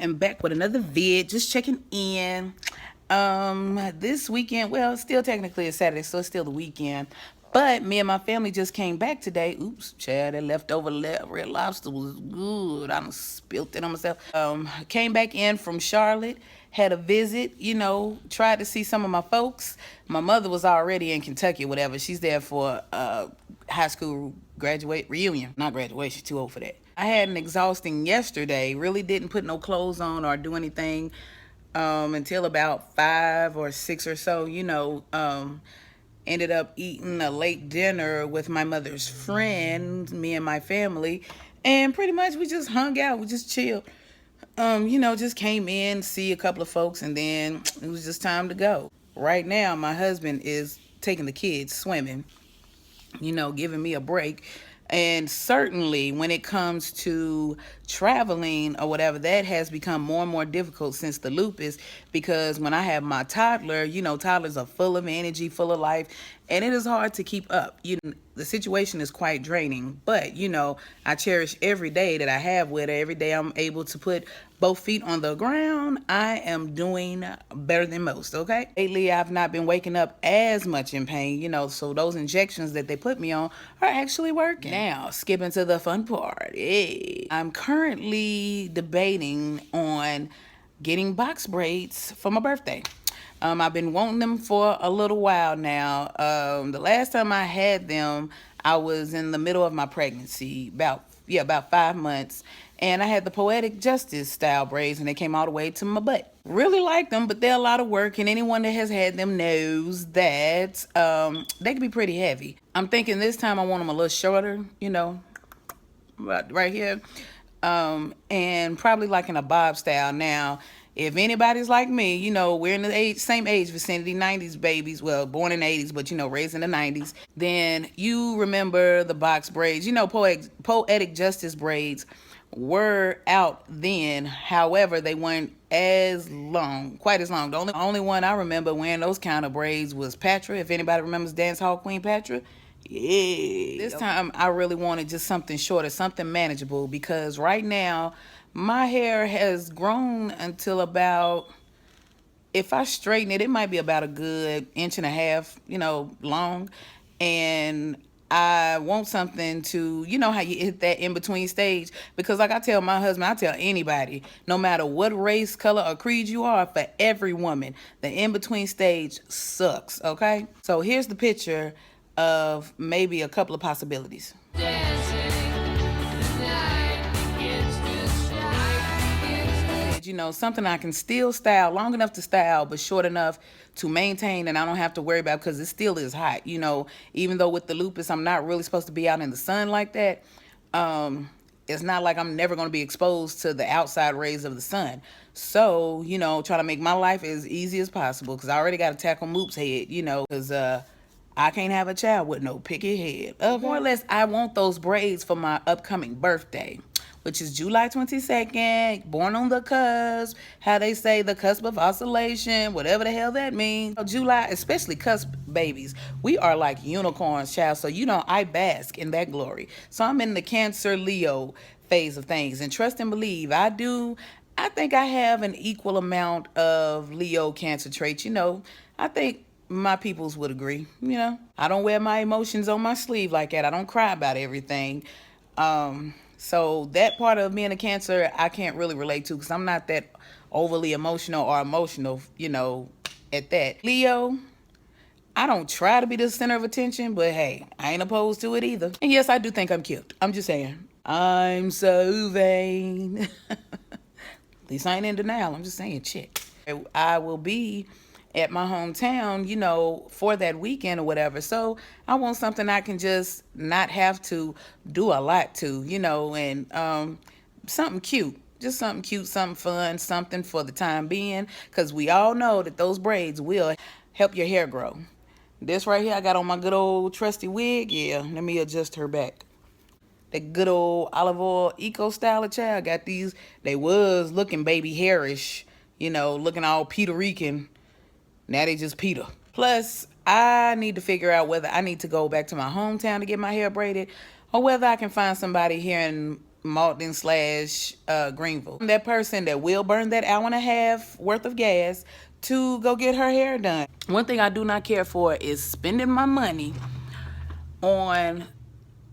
am back with another vid, just checking in. This weekend, well, still technically it's Saturday, so it's still the weekend. But me and my family just came back today. Oops, child, that leftover red lobster was good. I done spilled it on myself. Came back in from Charlotte, had a visit, tried to see some of my folks. My mother was already in Kentucky or whatever. She's there for high school reunion. Not graduation, too old for that. I had an exhausting yesterday. Really didn't put no clothes on or do anything until about 5 or 6 or so. Ended up eating a late dinner with my mother's friend, me and my family, and pretty much we just hung out. We just chilled. Just came in, see a couple of folks, and then it was just time to go. Right now, my husband is taking the kids swimming, giving me a break. And certainly when it comes to traveling or whatever, that has become more and more difficult since the lupus, because when I have my toddler, toddlers are full of energy, full of life, and it is hard to keep up. The situation is quite draining, but I cherish every day that I have with her. Every day I'm able to put both feet on the ground, I am doing better than most, okay? Lately, I've not been waking up as much in pain, so those injections that they put me on are actually working. Now, skipping to the fun part. Hey, I'm currently debating on getting box braids for my birthday. I've been wanting them for a little while now. The last time I had them, I was in the middle of my pregnancy, about 5 months. And I had the Poetic Justice style braids, and they came all the way to my butt. Really like them, but they're a lot of work, and anyone that has had them knows that they can be pretty heavy. I'm thinking this time I want them a little shorter, right here, and probably like in a bob style. Now, if anybody's like me, we're in the same age vicinity, 90s babies, well, born in the 80s, but, raised in the 90s, then you remember the box braids. Poetic Justice braids were out then. However, they weren't quite as long. The only one I remember wearing those kind of braids was Patra. If anybody remembers Dance Hall Queen Patra. Yeah. This time I really wanted just something shorter, something manageable, because right now my hair has grown until about, if I straighten it, it might be about a good 1.5 inches, long. And I want something to, how you hit that in-between stage. Because like I tell my husband, I tell anybody, no matter what race, color, or creed you are, for every woman, the in-between stage sucks, okay? So here's the picture of maybe a couple of possibilities. Something I can still style, long enough to style, but short enough to maintain, and I don't have to worry about, because it still is hot. Even though with the lupus, I'm not really supposed to be out in the sun like that. It's not like I'm never going to be exposed to the outside rays of the sun. So, try to make my life as easy as possible, because I already got to tackle Moop's head, because I can't have a child with no picky head. More or less, I want those braids for my upcoming birthday, which is July 22nd, born on the cusp, how they say, the cusp of oscillation, whatever the hell that means. July, especially cusp babies, we are like unicorns, child. So, I bask in that glory. So I'm in the Cancer Leo phase of things. And trust and believe, I think I have an equal amount of Leo Cancer traits. I think my peoples would agree. I don't wear my emotions on my sleeve like that. I don't cry about everything. So that part of being a Cancer, I can't really relate to, because I'm not that overly emotional or emotional, at that. Leo, I don't try to be the center of attention, but hey, I ain't opposed to it either. And yes, I do think I'm cute. I'm just saying. I'm so vain. At least I ain't in denial. I'm just saying, chick. I will be at my hometown, for that weekend or whatever. So I want something I can just not have to do a lot to, and something cute. Just something cute, something fun, something for the time being. Because we all know that those braids will help your hair grow. This right here, I got on my good old trusty wig. Yeah, let me adjust her back. That good old olive oil eco style child. Got these, they was looking baby hairish, looking all Puerto Rican. Now they just Peter. Plus, I need to figure out whether I need to go back to my hometown to get my hair braided, or whether I can find somebody here in Malton slash Greenville. I'm that person that will burn that hour and a half worth of gas to go get her hair done. One thing I do not care for is spending my money on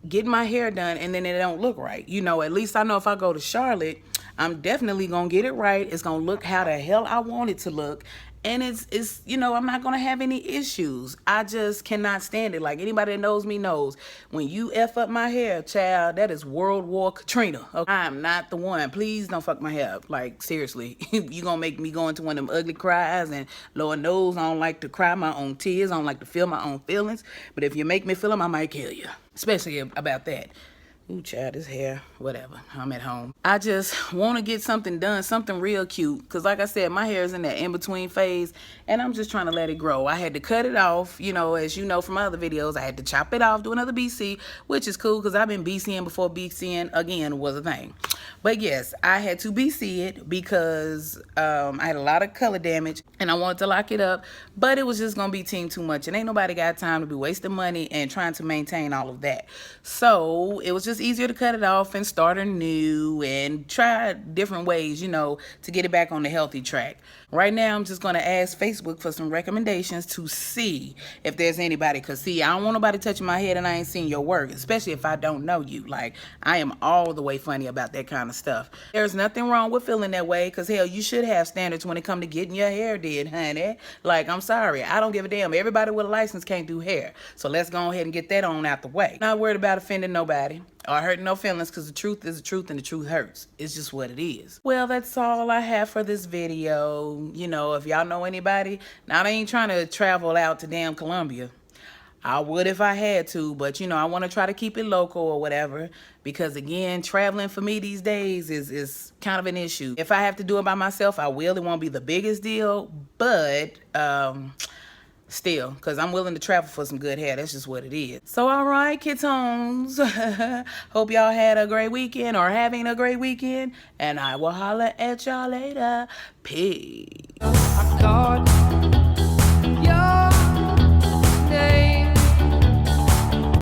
getting my hair done and then it don't look right. You know, at least I know if I go to Charlotte, I'm definitely gonna get it right. It's gonna look how the hell I want it to look. And it's you know, I'm not gonna have any issues. I just cannot stand it. Like anybody that knows me knows, when you F up my hair, child, that is World War Katrina. Okay? I am not the one. Please don't fuck my hair up. Like seriously, you gonna make me go into one of them ugly cries, and Lord knows I don't like to cry my own tears. I don't like to feel my own feelings. But if you make me feel them, I might kill you. Especially about that. Ooh, child, this hair, whatever. I'm at home. I just want to get something done, something real cute. Because like I said, my hair is in that in-between phase, and I'm just trying to let it grow. I had to cut it off, you know, as you know from other videos. I had to chop it off, do another BC, which is cool because I've been BCing before BCing, again, was a thing. But yes, I had to BC it because I had a lot of color damage, and I wanted to lock it up. But it was just going to be team too much, and ain't nobody got time to be wasting money and trying to maintain all of that. So it was just easier to cut it off and start anew and try different ways, you know, to get it back on the healthy track. Right now, I'm just going to ask Facebook for some recommendations to see if there's anybody. Because, see, I don't want nobody touching my head and I ain't seen your work, especially if I don't know you. Like, I am all the way funny about that kind of stuff. There's nothing wrong with feeling that way because, hell, you should have standards when it comes to getting your hair did, honey. Like, I'm sorry. I don't give a damn. Everybody with a license can't do hair. So let's go ahead and get that on out the way. Not worried about offending nobody or hurting no feelings because the truth is the truth and the truth hurts. It's just what it is. Well, that's all I have for this video. You know, if y'all know anybody, now I ain't trying to travel out to damn Colombia. I would if I had to, but you know, I want to try to keep it local or whatever because again, traveling for me these days is kind of an issue. If I have to do it by myself, I will. It won't be the biggest deal, but still, because I'm willing to travel for some good hair. That's just what it is. So, all right, kiddos. Hope y'all had a great weekend or having a great weekend. And I will holler at y'all later. Peace.